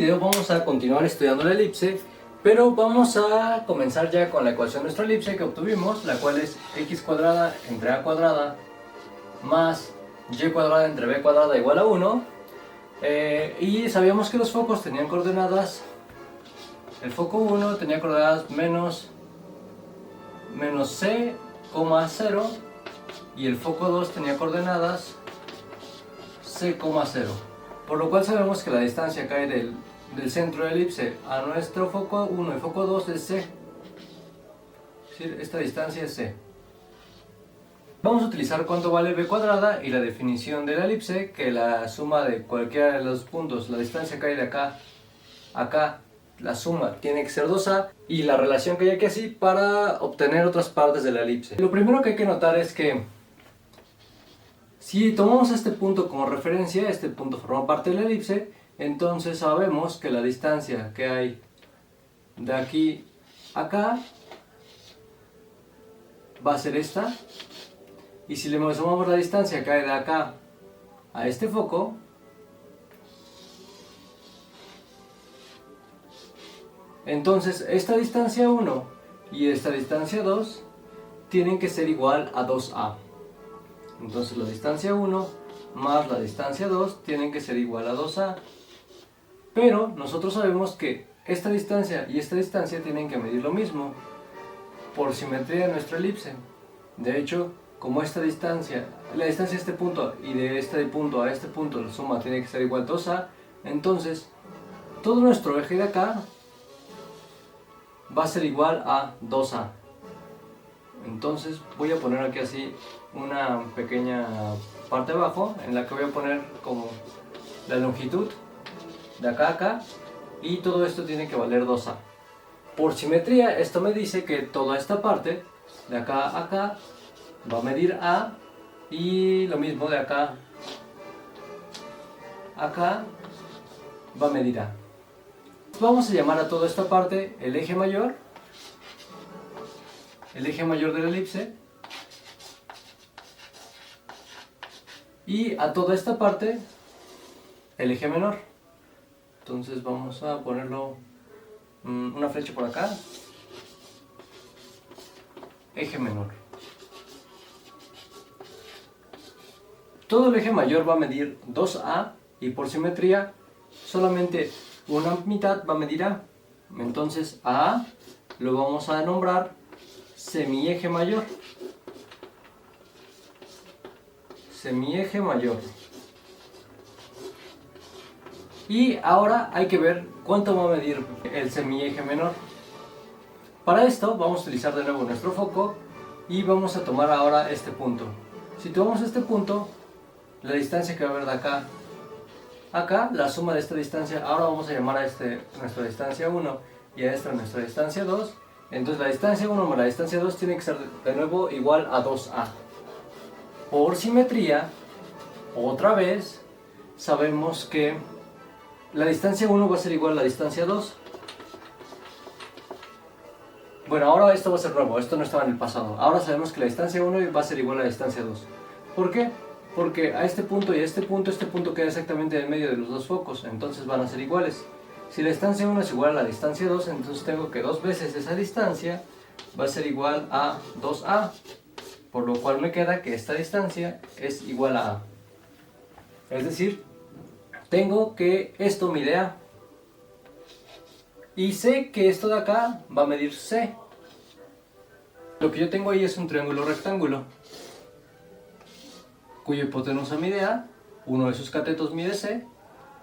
video vamos a continuar estudiando la elipse, pero vamos a comenzar ya con la ecuación de nuestra elipse que obtuvimos, la cual es x cuadrada entre a cuadrada más y cuadrada entre b cuadrada igual a 1. Y sabíamos que los focos tenían coordenadas, el foco 1 tenía coordenadas menos c, 0, y el foco 2 tenía coordenadas c, 0. Por lo cual sabemos que la distancia que hay del centro de la elipse a nuestro foco 1 y foco 2 es c. Es decir, esta distancia es c. Vamos a utilizar cuánto vale b cuadrada y la definición de la elipse, que la suma de cualquiera de los puntos, la distancia que hay de acá a acá, la suma tiene que ser 2a, y la relación que hay aquí así para obtener otras partes de la elipse. Lo primero que hay que notar es que si tomamos este punto como referencia, este punto forma parte de la elipse, entonces sabemos que la distancia que hay de aquí a acá va a ser esta, y si le sumamos la distancia que hay de acá a este foco, entonces esta distancia 1 y esta distancia 2 tienen que ser igual a 2a. Entonces la distancia 1 más la distancia 2 tienen que ser igual a 2a. Pero nosotros sabemos que esta distancia y esta distancia tienen que medir lo mismo, por simetría de nuestra elipse. De hecho, como esta distancia, la distancia de este punto y de este punto a este punto, la suma tiene que ser igual a 2a, entonces todo nuestro eje de acá va a ser igual a 2a. Entonces voy a poner aquí así una pequeña parte abajo en la que voy a poner como la longitud de acá a acá, y todo esto tiene que valer 2a. Por simetría esto me dice que toda esta parte de acá a acá va a medir a, y lo mismo de acá a acá va a medir a. Vamos a llamar a toda esta parte el eje mayor de la elipse, y a toda esta parte el eje menor. Entonces vamos a ponerlo una flecha por acá, eje menor. Todo el eje mayor va a medir 2a, y por simetría solamente una mitad va a medir a. Entonces a lo vamos a nombrar semieje mayor. Semieje mayor. Y ahora hay que ver cuánto va a medir el semieje menor. Para esto vamos a utilizar de nuevo nuestro foco y vamos a tomar ahora este punto. Si tomamos este punto, la distancia que va a haber de acá a acá, la suma de esta distancia, ahora vamos a llamar a nuestra distancia 1 y a esta nuestra distancia 2. Entonces la distancia 1 más la distancia 2 tiene que ser de nuevo igual a 2a. Por simetría, otra vez, sabemos que la distancia 1 va a ser igual a la distancia 2. Bueno, ahora esto va a ser nuevo, esto no estaba en el pasado. Ahora sabemos que la distancia 1 va a ser igual a la distancia 2. ¿Por qué? Porque a este punto y a este punto queda exactamente en medio de los dos focos, entonces van a ser iguales. Si la distancia 1 es igual a la distancia 2, entonces tengo que 2 veces esa distancia va a ser igual a 2a, por lo cual me queda que esta distancia es igual a a. Es decir, tengo que esto mide a, y sé que esto de acá va a medir c. Lo que yo tengo ahí es un triángulo rectángulo, cuya hipotenusa mide a, uno de sus catetos mide c,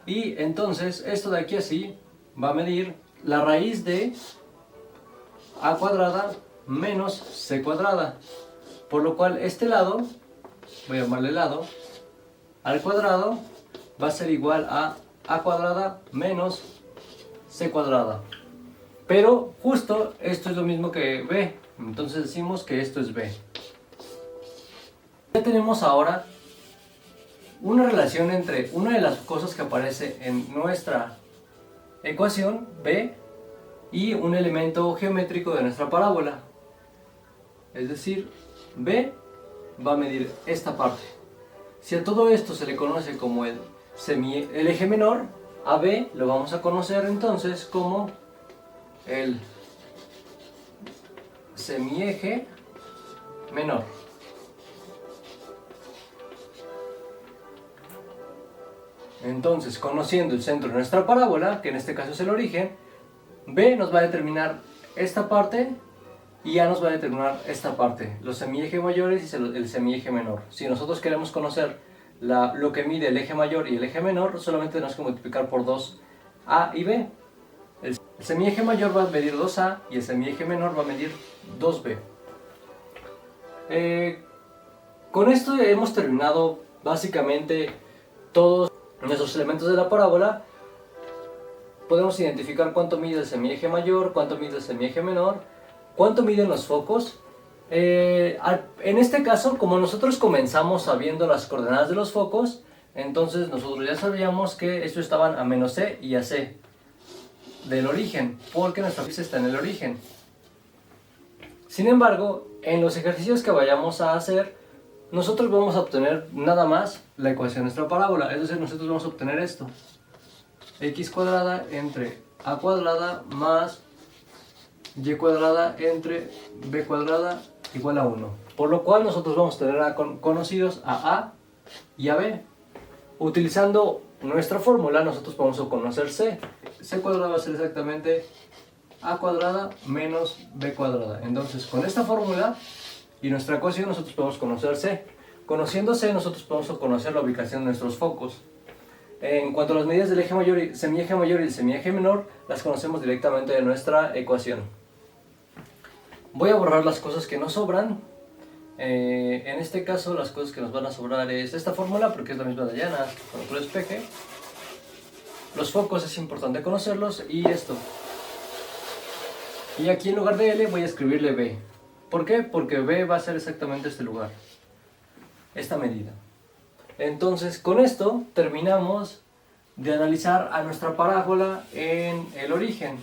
y entonces esto de aquí así va a medir la raíz de a cuadrada menos c cuadrada, por lo cual este lado, voy a llamarle lado, al cuadrado va a ser igual a cuadrada menos c cuadrada. Pero justo esto es lo mismo que b, entonces decimos que esto es b. Ya tenemos ahora una relación entre una de las cosas que aparece en nuestra ecuación, b, y un elemento geométrico de nuestra parábola. Es decir, b va a medir esta parte. Si a todo esto se le conoce como el eje menor, A B lo vamos a conocer entonces como el semieje menor. Entonces, conociendo el centro de nuestra parábola, que en este caso es el origen, B nos va a determinar esta parte y A nos va a determinar esta parte, los semiejes mayores y el semieje menor. Si nosotros queremos conocer lo que mide el eje mayor y el eje menor, solamente tenemos que multiplicar por 2 A y B. El semieje mayor va a medir 2A y el semieje menor va a medir 2B. Con esto hemos terminado básicamente todos nuestros elementos de la parábola. Podemos identificar cuánto mide el semieje mayor, cuánto mide el semieje menor, cuánto miden los focos. En este caso, como nosotros comenzamos sabiendo las coordenadas de los focos, entonces nosotros ya sabíamos que estos estaban a menos C y a C del origen, porque nuestra pista está en el origen. Sin embargo, en los ejercicios que vayamos a hacer, nosotros vamos a obtener nada más la ecuación de nuestra parábola. Es decir, nosotros vamos a obtener esto: x cuadrada entre a cuadrada más y cuadrada entre b cuadrada igual a 1. Por lo cual nosotros vamos a tener conocidos a y a b. Utilizando nuestra fórmula, nosotros vamos a conocer c. C cuadrada va a ser exactamente a cuadrada menos b cuadrada. Entonces, con esta fórmula y nuestra ecuación, nosotros podemos conocer c. Conociendo c, nosotros podemos conocer la ubicación de nuestros focos. En cuanto a las medidas del eje mayor, semieje mayor y el semieje menor, las conocemos directamente de nuestra ecuación. Voy a borrar las cosas que nos sobran. En este caso, las cosas que nos van a sobrar es esta fórmula, porque es la misma de allá, con otro despeje. Los focos es importante conocerlos, y esto. Y aquí en lugar de L voy a escribirle B. ¿Por qué? Porque B va a ser exactamente este lugar, esta medida. Entonces, con esto terminamos de analizar a nuestra parábola en el origen.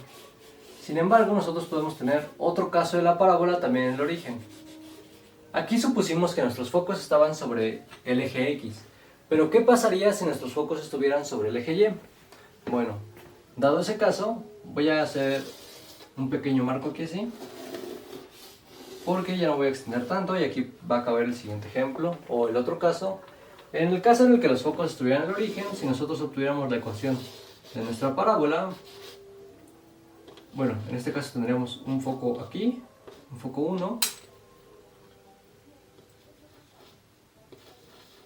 Sin embargo, nosotros podemos tener otro caso de la parábola también en el origen. Aquí supusimos que nuestros focos estaban sobre el eje X. Pero ¿qué pasaría si nuestros focos estuvieran sobre el eje Y? Bueno, dado ese caso, voy a hacer un pequeño marco aquí así, porque ya no voy a extender tanto, y aquí va a caber el siguiente ejemplo, o el otro caso. En el caso en el que los focos estuvieran en el origen, si nosotros obtuviéramos la ecuación de nuestra parábola, bueno, en este caso tendríamos un foco aquí, un foco 1,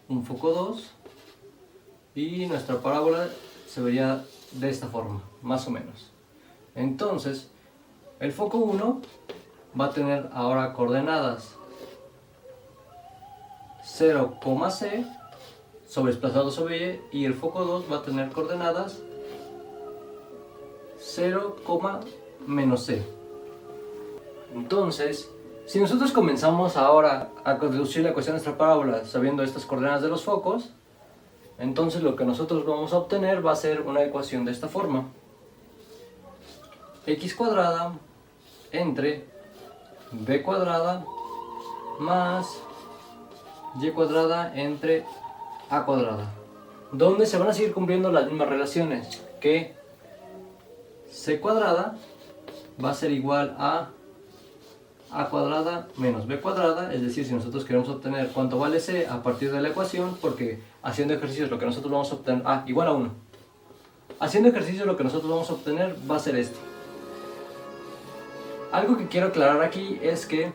un foco 2, y nuestra parábola se vería de esta forma, más o menos. Entonces, el foco 1 va a tener ahora coordenadas 0,c desplazado sobre Y, y el foco 2 va a tener coordenadas 0, menos c. Entonces, si nosotros comenzamos ahora a reducir la ecuación de nuestra parábola sabiendo estas coordenadas de los focos, entonces lo que nosotros vamos a obtener va a ser una ecuación de esta forma: x cuadrada entre b cuadrada más y cuadrada entre a cuadrada, donde se van a seguir cumpliendo las mismas relaciones, que c cuadrada va a ser igual a cuadrada menos b cuadrada. Es decir, si nosotros queremos obtener cuánto vale c a partir de la ecuación, porque haciendo ejercicios lo que nosotros vamos a obtener, igual a 1. Haciendo ejercicios lo que nosotros vamos a obtener va a ser esto. Algo que quiero aclarar aquí es que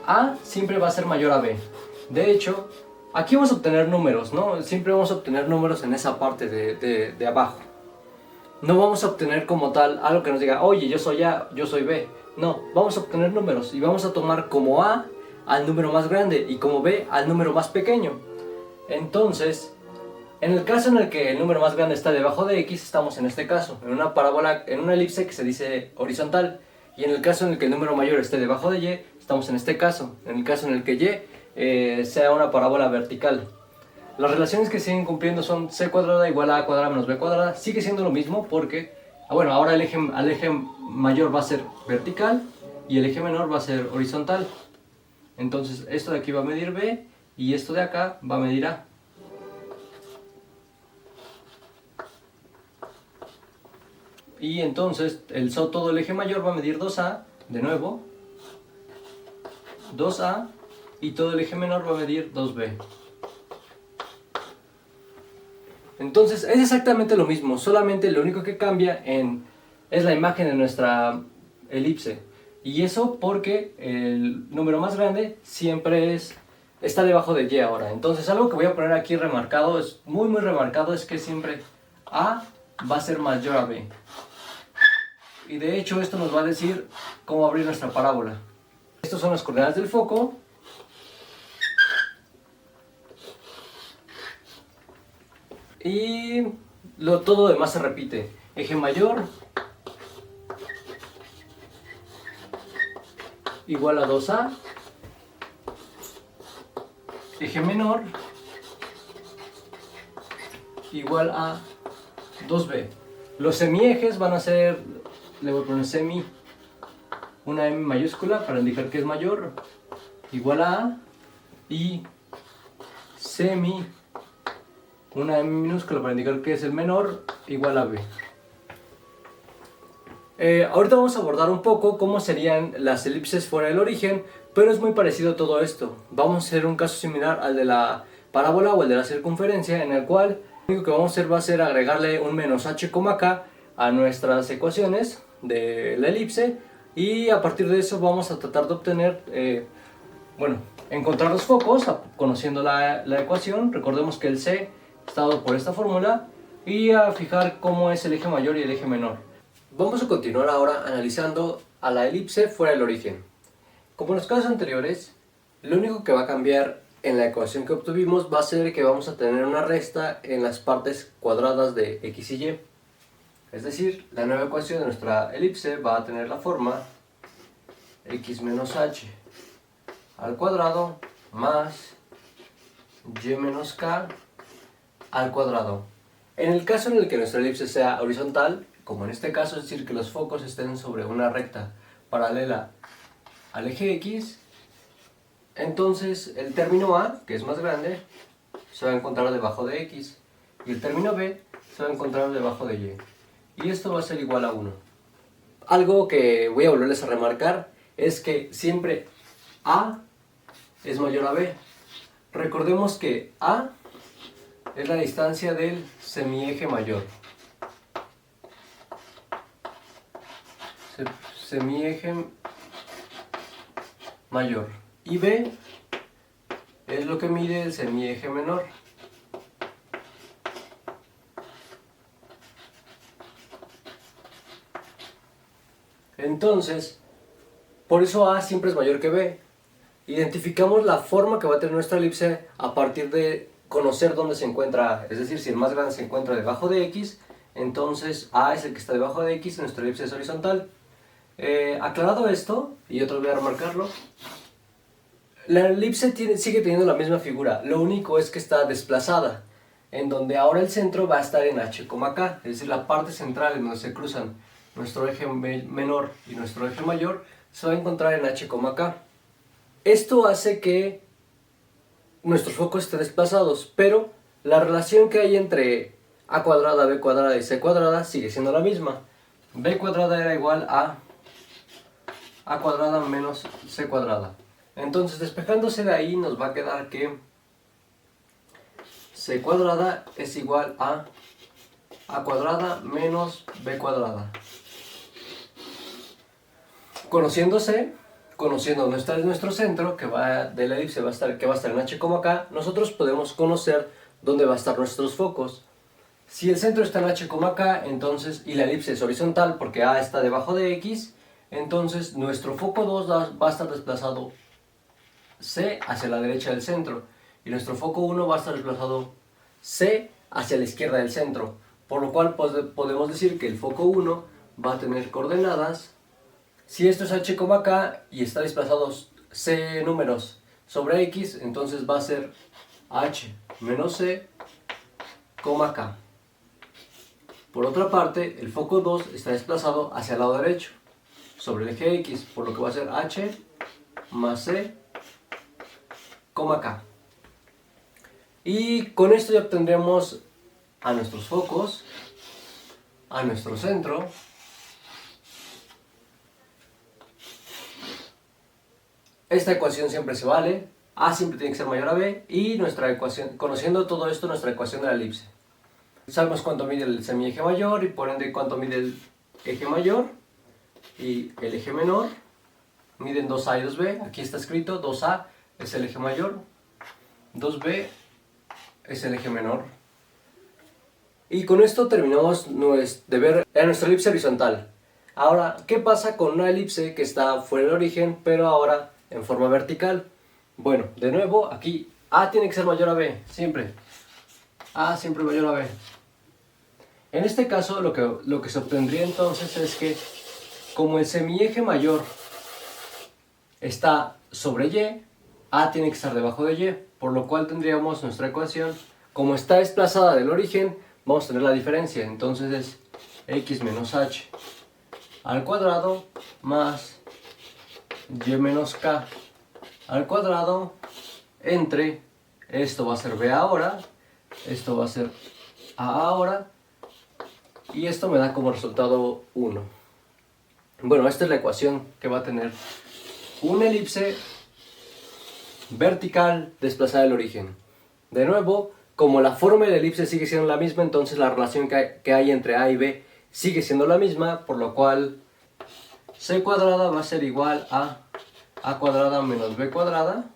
A siempre va a ser mayor a B. De hecho, aquí vamos a obtener números, ¿no? Siempre vamos a obtener números en esa parte de abajo. No vamos a obtener como tal algo que nos diga, oye, yo soy A, yo soy B. No, vamos a obtener números y vamos a tomar como A al número más grande y como B al número más pequeño. Entonces, en el caso en el que el número más grande está debajo de X, estamos en este caso, en una parábola, en una elipse que se dice horizontal. Y en el caso en el que el número mayor esté debajo de Y, estamos en este caso. En el caso en el que Y sea una parábola vertical. Las relaciones que siguen cumpliendo son c cuadrada igual a cuadrada menos b cuadrada. Sigue siendo lo mismo porque, bueno, ahora el eje mayor va a ser vertical y el eje menor va a ser horizontal. Entonces esto de aquí va a medir B y esto de acá va a medir A. Y entonces todo el eje mayor va a medir 2A, de nuevo, 2A, y todo el eje menor va a medir 2B. Entonces es exactamente lo mismo, solamente lo único que cambia es la imagen de nuestra elipse. Y eso porque el número más grande siempre está debajo de Y ahora. Entonces algo que voy a poner aquí remarcado, es muy remarcado, es que siempre A va a ser mayor a B. Y de hecho esto nos va a decir cómo abrir nuestra parábola. Estas son las coordenadas del foco. Y todo lo demás se repite. Eje mayor igual a 2A. Eje menor igual a 2B. Los semiejes van a ser, le voy a poner semi, una M mayúscula para indicar que es mayor, igual a, y semi, una M minúscula para indicar que es el menor, igual a B. Ahorita vamos a abordar un poco cómo serían las elipses fuera del origen, pero es muy parecido a todo esto. Vamos a hacer un caso similar al de la parábola o el de la circunferencia, en el cual lo único que vamos a hacer va a ser agregarle un menos h, k a nuestras ecuaciones de la elipse, y a partir de eso vamos a tratar de obtener, encontrar los focos conociendo la ecuación. Recordemos que el C está dado por esta fórmula, y a fijar cómo es el eje mayor y el eje menor. Vamos a continuar ahora analizando a la elipse fuera del origen. Como en los casos anteriores, lo único que va a cambiar en la ecuación que obtuvimos va a ser que vamos a tener una resta en las partes cuadradas de x y y. Es decir, la nueva ecuación de nuestra elipse va a tener la forma x menos h al cuadrado más y menos k al cuadrado. En el caso en el que nuestra elipse sea horizontal, como en este caso, es decir, que los focos estén sobre una recta paralela al eje X, entonces el término A, que es más grande, se va a encontrar debajo de X, y el término B se va a encontrar debajo de Y. Y esto va a ser igual a 1. Algo que voy a volverles a remarcar es que siempre A es mayor a B. Recordemos que A es la distancia del semieje mayor. Semieje mayor. Y B es lo que mide el semieje menor. Entonces, por eso A siempre es mayor que B. Identificamos la forma que va a tener nuestra elipse a partir de conocer dónde se encuentra A. Es decir, si el más grande se encuentra debajo de X, entonces A es el que está debajo de X y nuestra elipse es horizontal. Aclarado esto, y otra vez voy a remarcarlo, la elipse sigue teniendo la misma figura, lo único es que está desplazada, en donde ahora el centro va a estar en h, k, es decir, la parte central en donde se cruzan nuestro eje menor y nuestro eje mayor se va a encontrar en h, k. Esto hace que nuestros focos estén desplazados, pero la relación que hay entre a cuadrada, b cuadrada y c cuadrada sigue siendo la misma. B cuadrada era igual a cuadrada menos c cuadrada. Entonces, despejándose de ahí, nos va a quedar que c cuadrada es igual a cuadrada menos b cuadrada. Conociendo nuestro centro, que va de la elipse, que va a estar en h, k, nosotros podemos conocer dónde va a estar nuestros focos. Si el centro está en h, k, entonces, y la elipse es horizontal porque a está debajo de x, entonces nuestro foco 2 va a estar desplazado C hacia la derecha del centro, y nuestro foco 1 va a estar desplazado C hacia la izquierda del centro, por lo cual podemos decir que el foco 1 va a tener coordenadas, si esto es h, k y está desplazado C números sobre x, entonces va a ser h menos c, k. Por otra parte, el foco 2 está desplazado hacia el lado derecho, sobre el eje X, por lo que va a ser h más c, K. Y con esto ya obtendremos a nuestros focos, a nuestro centro, esta ecuación siempre se vale, A siempre tiene que ser mayor a B, y nuestra ecuación, conociendo todo esto, nuestra ecuación de la elipse. Sabemos cuánto mide el semieje mayor y por ende cuánto mide el eje mayor, y el eje menor miden 2A y 2B, aquí está escrito 2A es el eje mayor, 2B es el eje menor. Y con esto terminamos de ver nuestra elipse horizontal. Ahora, ¿qué pasa con una elipse que está fuera del origen, pero ahora en forma vertical? Bueno, de nuevo, aquí A tiene que ser mayor a B, siempre. A siempre mayor a B. En este caso, lo que se obtendría entonces es que, como el semieje mayor está sobre Y, A tiene que estar debajo de Y, por lo cual tendríamos nuestra ecuación, como está desplazada del origen, vamos a tener la diferencia, entonces es x menos h al cuadrado más y menos k al cuadrado entre, esto va a ser b ahora, esto va a ser a ahora, y esto me da como resultado 1. Bueno, esta es la ecuación que va a tener una elipse vertical desplazada del origen. De nuevo, como la forma de la elipse sigue siendo la misma, entonces la relación que hay entre A y B sigue siendo la misma, por lo cual C cuadrada va a ser igual a A cuadrada menos B cuadrada.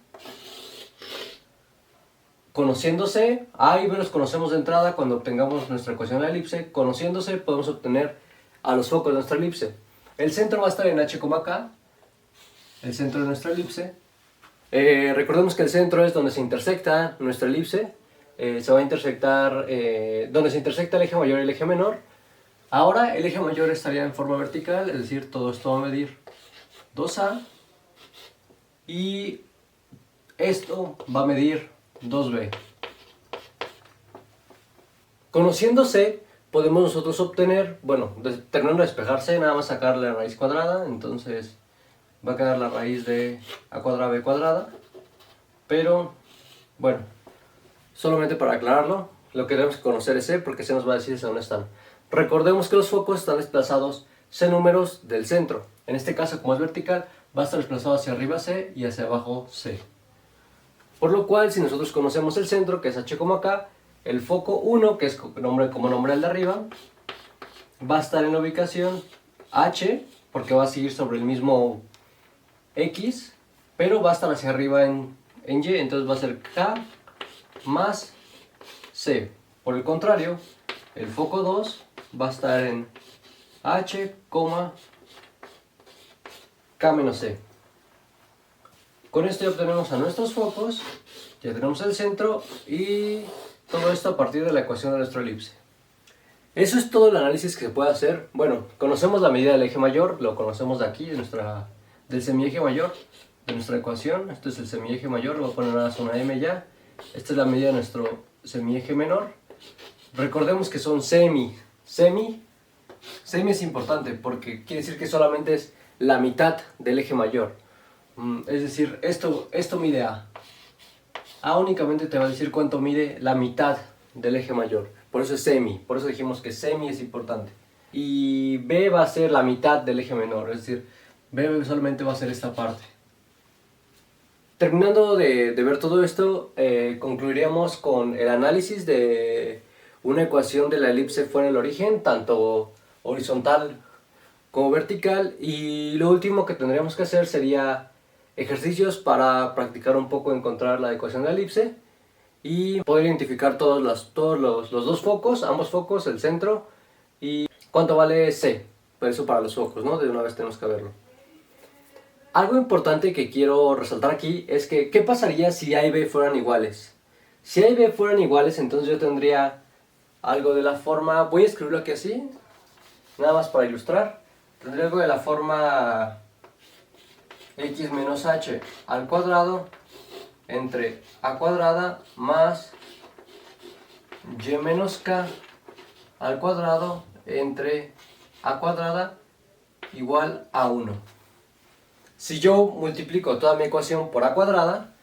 Conociéndose, A y B los conocemos de entrada cuando obtengamos nuestra ecuación de la elipse. Conociéndose, podemos obtener a los focos de nuestra elipse. El centro va a estar en H, K, el centro de nuestra elipse. Recordemos que el centro es donde se intersecta nuestra elipse. Se va a intersectar donde se intersecta el eje mayor y el eje menor. Ahora el eje mayor estaría en forma vertical, es decir, todo esto va a medir 2A y esto va a medir 2B. Conociéndose, podemos nosotros obtener, bueno, terminando de despejarse, nada más sacarle la raíz cuadrada, entonces va a quedar la raíz de A cuadrada B cuadrada, pero bueno, solamente para aclararlo, lo que debemos conocer es C, porque C nos va a decir hacia dónde están. Recordemos que los focos están desplazados C números del centro. En este caso, como es vertical, va a estar desplazado hacia arriba C y hacia abajo C. Por lo cual, si nosotros conocemos el centro, que es H, K, el foco 1, que es como nombre el de arriba, va a estar en la ubicación H, porque va a seguir sobre el mismo X, pero va a estar hacia arriba en Y, entonces va a ser K más C. Por el contrario, el foco 2 va a estar en H, K menos C. Con esto ya obtenemos a nuestros focos, ya tenemos el centro y todo esto a partir de la ecuación de nuestra elipse. Eso es todo el análisis que se puede hacer. Bueno, conocemos la medida del eje mayor, lo conocemos de aquí, del semieje mayor, de nuestra ecuación. Esto es el semieje mayor, le voy a poner nada más una M ya. Esta es la medida de nuestro semieje menor. Recordemos que son semi es importante porque quiere decir que solamente es la mitad del eje mayor. Es decir, esto mide A. A únicamente te va a decir cuánto mide la mitad del eje mayor. Por eso es semi. Por eso dijimos que semi es importante. Y B va a ser la mitad del eje menor. Es decir, B solamente va a ser esta parte. Terminando de ver todo esto, concluiríamos con el análisis de una ecuación de la elipse fuera del origen, tanto horizontal como vertical. Y lo último que tendríamos que hacer sería ejercicios para practicar un poco encontrar la ecuación de la elipse y poder identificar todos los dos focos, ambos focos, el centro y cuánto vale C. Por eso para los focos, ¿no? De una vez tenemos que verlo. Algo importante que quiero resaltar aquí es que ¿qué pasaría si A y B fueran iguales? Si A y B fueran iguales, entonces yo tendría algo de la forma, voy a escribirlo aquí así, nada más para ilustrar. Tendría algo de la forma x menos h al cuadrado entre a cuadrada más y menos k al cuadrado entre a cuadrada igual a 1. Si yo multiplico toda mi ecuación por a cuadrada,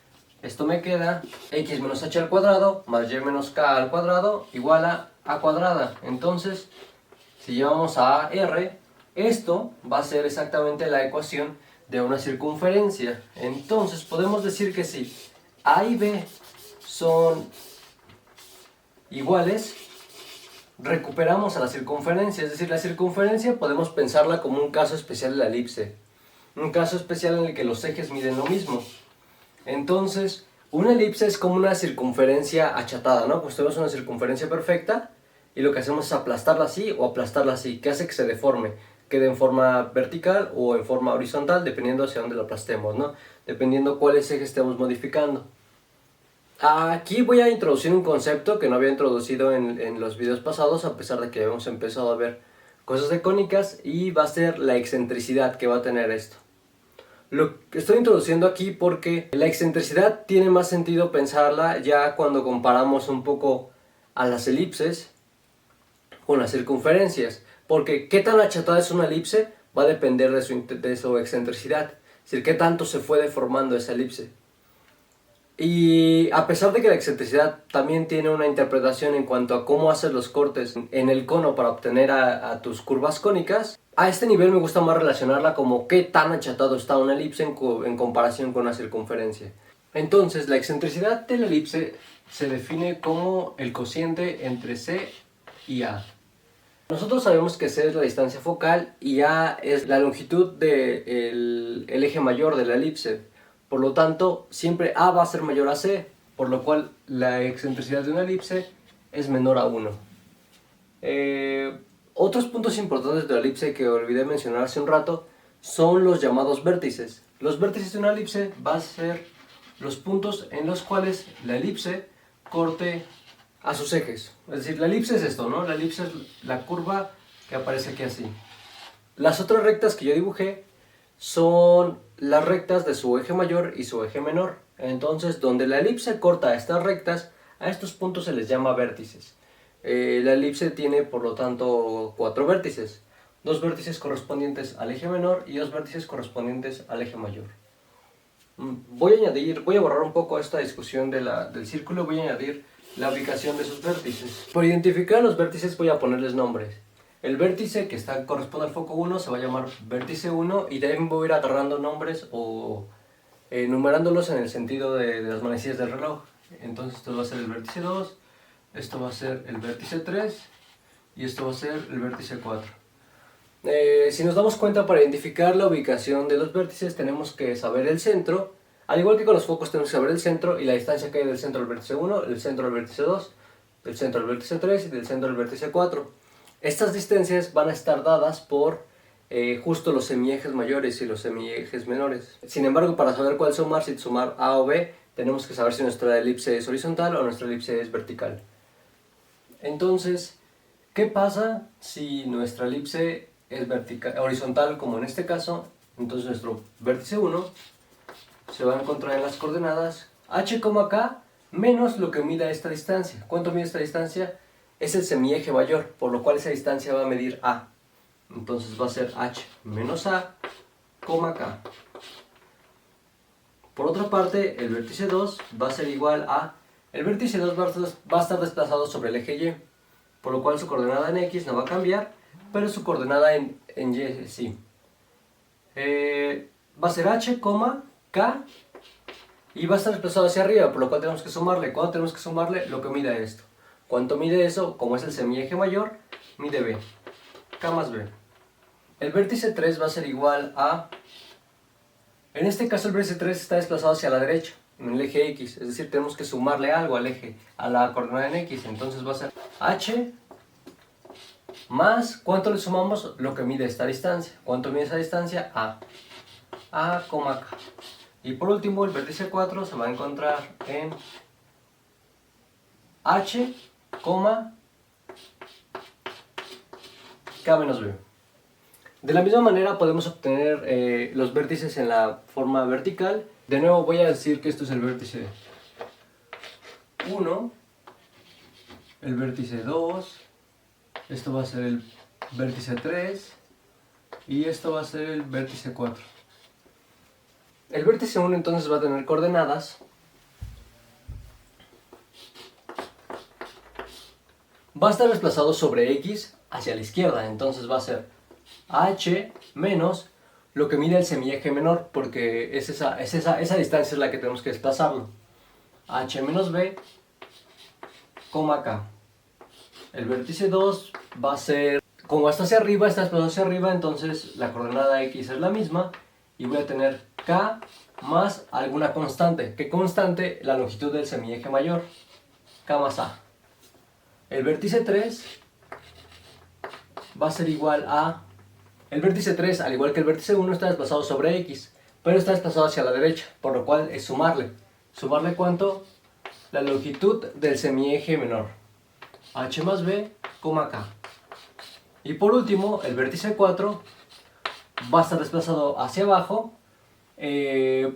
esto me queda x menos h al cuadrado más y menos k al cuadrado igual a cuadrada. Entonces, si llevamos a r, esto va a ser exactamente la ecuación de una circunferencia. Entonces, podemos decir que si a y b son iguales, recuperamos a la circunferencia. Es decir, la circunferencia podemos pensarla como un caso especial de la elipse. Un caso especial en el que los ejes miden lo mismo. Entonces, una elipse es como una circunferencia achatada, ¿no? Pues tenemos una circunferencia perfecta y lo que hacemos es aplastarla así o aplastarla así, que hace que se deforme, quede en forma vertical o en forma horizontal, dependiendo hacia dónde la aplastemos, ¿no? Dependiendo cuáles ejes estemos modificando. Aquí voy a introducir un concepto que no había introducido en los videos pasados, a pesar de que hemos empezado a ver cosas de cónicas, y va a ser la excentricidad que va a tener esto. Lo que estoy introduciendo aquí porque la excentricidad tiene más sentido pensarla ya cuando comparamos un poco a las elipses con las circunferencias, porque qué tan achatada es una elipse va a depender de su excentricidad, es decir, qué tanto se fue deformando esa elipse. Y a pesar de que la excentricidad también tiene una interpretación en cuanto a cómo hacer los cortes en el cono para obtener a tus curvas cónicas, a este nivel me gusta más relacionarla como qué tan achatado está una elipse en comparación con una circunferencia. Entonces, la excentricidad de la elipse se define como el cociente entre C y A. Nosotros sabemos que C es la distancia focal y A es la longitud del eje mayor de la elipse. Por lo tanto, siempre A va a ser mayor a C, por lo cual la excentricidad de una elipse es menor a 1. Otros puntos importantes de la elipse que olvidé mencionar hace un rato son los llamados vértices. Los vértices de una elipse van a ser los puntos en los cuales la elipse corte a sus ejes. Es decir, la elipse es esto, ¿no? La elipse es la curva que aparece aquí así. Las otras rectas que yo dibujé son las rectas de su eje mayor y su eje menor. Entonces, donde la elipse corta estas rectas, a estos puntos se les llama vértices. La elipse tiene, por lo tanto, 4 vértices. 2 vértices correspondientes al eje menor y 2 vértices correspondientes al eje mayor. Voy a borrar un poco esta discusión del círculo, voy a añadir la ubicación de sus vértices. Por identificar los vértices voy a ponerles nombres. El vértice que corresponde al foco 1 se va a llamar vértice 1 y también voy a ir agarrando nombres o numerándolos en el sentido de las manecillas del reloj. Entonces esto va a ser el vértice 2, esto va a ser el vértice 3 y esto va a ser el vértice 4. Si nos damos cuenta, para identificar la ubicación de los vértices tenemos que saber el centro. Al igual que con los focos tenemos que saber el centro y la distancia que hay del centro al vértice 1, el centro al vértice 2, del centro al vértice 3 y del centro al vértice 4. Estas distancias van a estar dadas por justo los semiejes mayores y los semiejes menores. Sin embargo, para saber cuál sumar, si sumar A o B, tenemos que saber si nuestra elipse es horizontal o nuestra elipse es vertical. Entonces, ¿qué pasa si nuestra elipse es horizontal, como en este caso? Entonces nuestro vértice 1 se va a encontrar en las coordenadas h, k menos lo que mida esta distancia. ¿Cuánto mide esta distancia? Es el semieje mayor, por lo cual esa distancia va a medir a. Entonces va a ser h menos a, k. Por otra parte, el vértice 2 va a ser igual a... El vértice 2 va a estar desplazado sobre el eje y, por lo cual su coordenada en x no va a cambiar, pero su coordenada en y sí. Va a ser h, k, y va a estar desplazado hacia arriba, por lo cual tenemos que sumarle. ¿Cuánto tenemos que sumarle? Lo que mide esto. ¿Cuánto mide eso? Como es el semieje mayor, mide b. K más b. El vértice 3 va a ser igual a... En este caso el vértice 3 está desplazado hacia la derecha, en el eje x. Es decir, tenemos que sumarle algo al eje, a la coordenada en x. Entonces va a ser h más... ¿Cuánto le sumamos? Lo que mide esta distancia. ¿Cuánto mide esa distancia? A, k. Y por último, el vértice 4 se va a encontrar en h, k menos b. De la misma manera podemos obtener los vértices en la forma vertical. De nuevo voy a decir que esto es el vértice 1, el vértice 2, esto va a ser el vértice 3 y esto va a ser el vértice 4. El vértice 1 entonces va a tener coordenadas va a estar desplazado sobre X hacia la izquierda. Entonces va a ser H menos lo que mide el semieje menor, porque esa distancia es la que tenemos que desplazarlo. H menos B, K. El vértice 2 va a ser, como está hacia arriba, está desplazado hacia arriba, entonces la coordenada X es la misma y voy a tener K más alguna constante. ¿Qué constante? La longitud del semieje mayor, K más A. El vértice 3 va a ser igual a... El vértice 3, al igual que el vértice 1, está desplazado sobre X, pero está desplazado hacia la derecha, por lo cual es sumarle. ¿Sumarle cuánto? La longitud del semieje menor. H más B, K. Y por último, el vértice 4 va a estar desplazado hacia abajo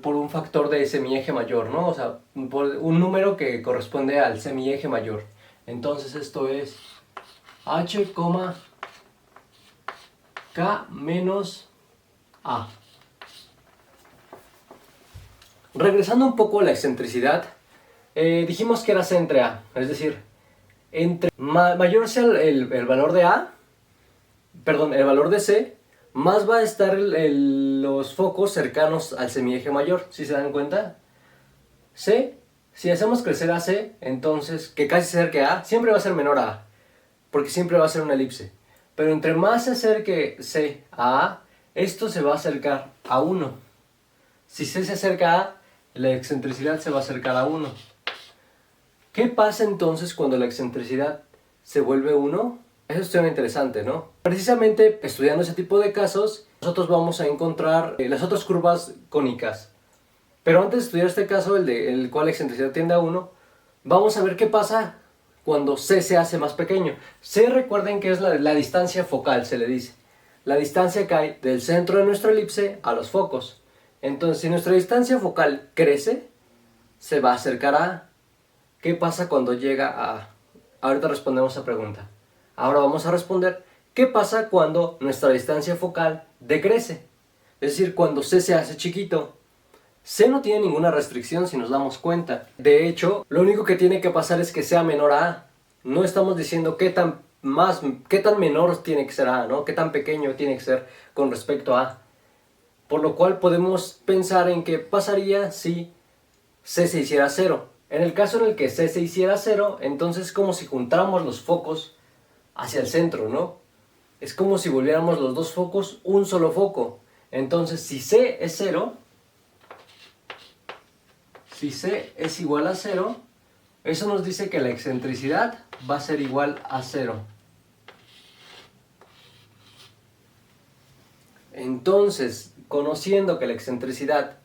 por un factor de semieje mayor, ¿no? O sea, por un número que corresponde al semieje mayor. Entonces esto es H, K menos A. Regresando un poco a la excentricidad, dijimos que era C entre A, es decir, entre mayor sea el valor de A, perdón, el valor de C, más va a estar los focos cercanos al semieje mayor, ¿sí se dan cuenta? C, si hacemos crecer a C, entonces que casi se acerque a A, siempre va a ser menor a A, porque siempre va a ser una elipse. Pero entre más se acerque C a A, esto se va a acercar a 1. Si C se acerca a A, la excentricidad se va a acercar a 1. ¿Qué pasa entonces cuando la excentricidad se vuelve 1? Eso es tema interesante, ¿no? Precisamente estudiando ese tipo de casos, nosotros vamos a encontrar las otras curvas cónicas. Pero antes de estudiar este caso, el cual la excentricidad tiende a 1, vamos a ver qué pasa cuando C se hace más pequeño. C, recuerden que es la distancia focal, se le dice. La distancia que hay del centro de nuestra elipse a los focos. Entonces, si nuestra distancia focal crece, se va a acercar a A. ¿Qué pasa cuando llega a A? Ahorita respondemos a esa pregunta. Ahora vamos a responder, ¿qué pasa cuando nuestra distancia focal decrece? Es decir, cuando C se hace chiquito. C no tiene ninguna restricción si nos damos cuenta. De hecho, lo único que tiene que pasar es que sea menor a A. No estamos diciendo qué tan menor tiene que ser A, ¿no? Qué tan pequeño tiene que ser con respecto a A. Por lo cual podemos pensar en qué pasaría si C se hiciera 0. En el caso en el que C se hiciera 0, entonces es como si juntáramos los focos hacia el centro, ¿no? Es como si volviéramos los dos focos un solo foco. Entonces, si C es 0, si C es igual a 0, eso nos dice que la excentricidad va a ser igual a 0. Entonces, conociendo que la excentricidad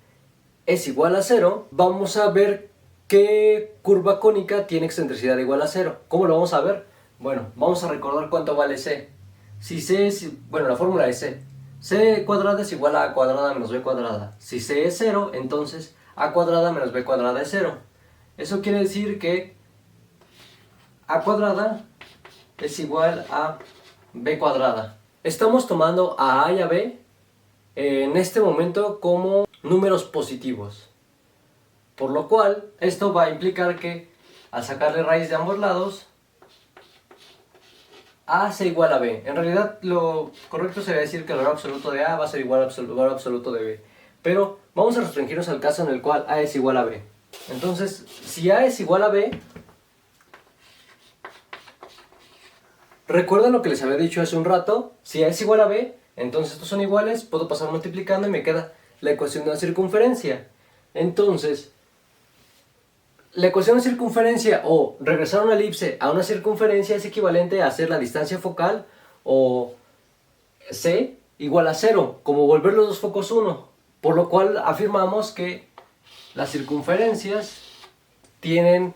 es igual a 0, vamos a ver qué curva cónica tiene excentricidad igual a 0. ¿Cómo lo vamos a ver? Bueno, vamos a recordar cuánto vale C. Si C es, bueno, la fórmula es C. C cuadrada es igual a A cuadrada menos B cuadrada. Si C es 0, entonces A cuadrada menos B cuadrada es 0. Eso quiere decir que A cuadrada es igual a B cuadrada. Estamos tomando a A y a B en este momento como números positivos. Por lo cual, esto va a implicar que al sacarle raíz de ambos lados, A sea igual a B. En realidad, lo correcto sería decir que el valor absoluto de A va a ser igual al valor absoluto de B. Pero vamos a restringirnos al caso en el cual A es igual a B. Entonces, si A es igual a B, recuerden lo que les había dicho hace un rato. Si A es igual a B, entonces estos son iguales, puedo pasar multiplicando y me queda la ecuación de la circunferencia. Entonces, la ecuación de circunferencia o regresar una elipse a una circunferencia es equivalente a hacer la distancia focal o C igual a 0, como volver los dos focos 1. Por lo cual afirmamos que las circunferencias tienen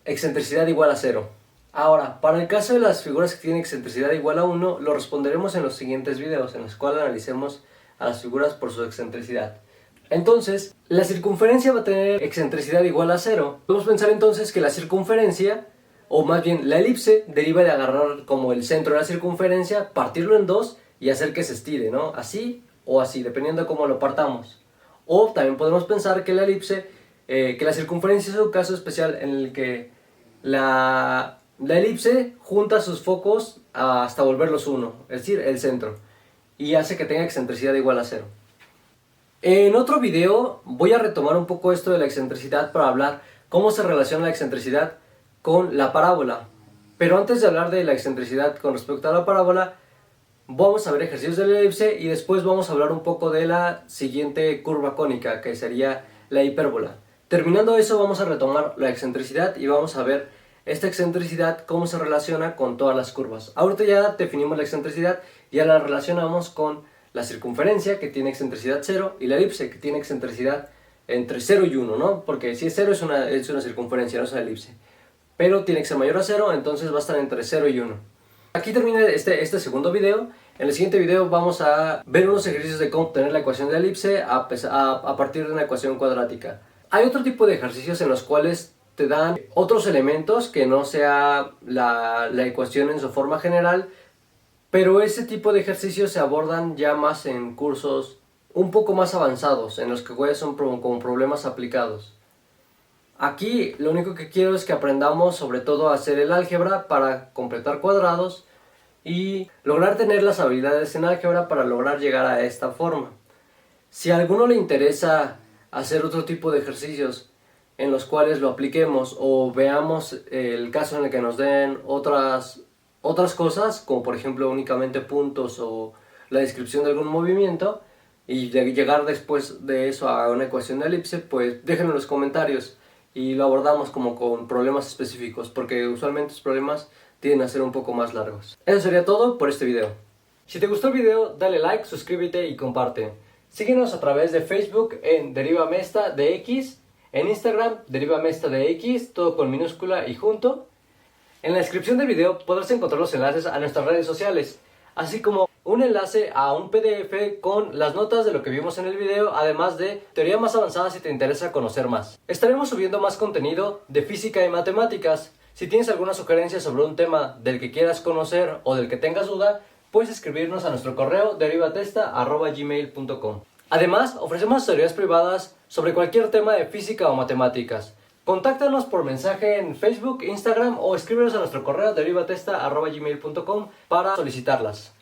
excentricidad igual a 0. Ahora, para el caso de las figuras que tienen excentricidad igual a 1, lo responderemos en los siguientes videos, en los cuales analicemos a las figuras por su excentricidad. Entonces, la circunferencia va a tener excentricidad igual a 0. Podemos pensar entonces que la circunferencia, o más bien la elipse, deriva de agarrar como el centro de la circunferencia, partirlo en dos y hacer que se estire, ¿no? Así o así, dependiendo de cómo lo partamos. O también podemos pensar que la elipse, que la circunferencia es un caso especial en el que la La elipse junta sus focos hasta volverlos uno, es decir, el centro, y hace que tenga excentricidad igual a 0. En otro video voy a retomar un poco esto de la excentricidad para hablar cómo se relaciona la excentricidad con la parábola. Pero antes de hablar de la excentricidad con respecto a la parábola, vamos a ver ejercicios de la elipse y después vamos a hablar un poco de la siguiente curva cónica, que sería la hipérbola. Terminando eso, vamos a retomar la excentricidad y vamos a ver esta excentricidad cómo se relaciona con todas las curvas. Ahorita ya definimos la excentricidad y ya la relacionamos con la circunferencia, que tiene excentricidad 0, y la elipse, que tiene excentricidad entre 0 y 1, ¿no? Porque si es 0 es una circunferencia, no es una elipse. Pero tiene que ser mayor a 0, entonces va a estar entre 0 y 1. Aquí termina este segundo video. En el siguiente video vamos a ver unos ejercicios de cómo obtener la ecuación de la elipse a partir de una ecuación cuadrática. Hay otro tipo de ejercicios en los cuales te dan otros elementos que no sea la ecuación en su forma general, pero ese tipo de ejercicios se abordan ya más en cursos un poco más avanzados, en los que son como problemas aplicados. Aquí lo único que quiero es que aprendamos sobre todo a hacer el álgebra para completar cuadrados y lograr tener las habilidades en álgebra para lograr llegar a esta forma. Si a alguno le interesa hacer otro tipo de ejercicios en los cuales lo apliquemos o veamos el caso en el que nos den otras cosas, como por ejemplo únicamente puntos o la descripción de algún movimiento, y llegar después de eso a una ecuación de elipse, pues déjenlo en los comentarios y lo abordamos como con problemas específicos, porque usualmente los problemas tienden a ser un poco más largos. Eso sería todo por este video. Si te gustó el video, dale like, suscríbete y comparte. Síguenos a través de Facebook en Derivamesta de X, en Instagram Derivamesta de X, todo con minúscula y junto. En la descripción del video podrás encontrar los enlaces a nuestras redes sociales, así como un enlace a un PDF con las notas de lo que vimos en el video, además de teoría más avanzada si te interesa conocer más. Estaremos subiendo más contenido de física y matemáticas. Si tienes alguna sugerencia sobre un tema del que quieras conocer o del que tengas duda, puedes escribirnos a nuestro correo derivatesta@gmail.com. Además, ofrecemos asesorías privadas sobre cualquier tema de física o matemáticas. Contáctanos por mensaje en Facebook, Instagram o escríbenos a nuestro correo derivatesta@gmail.com para solicitarlas.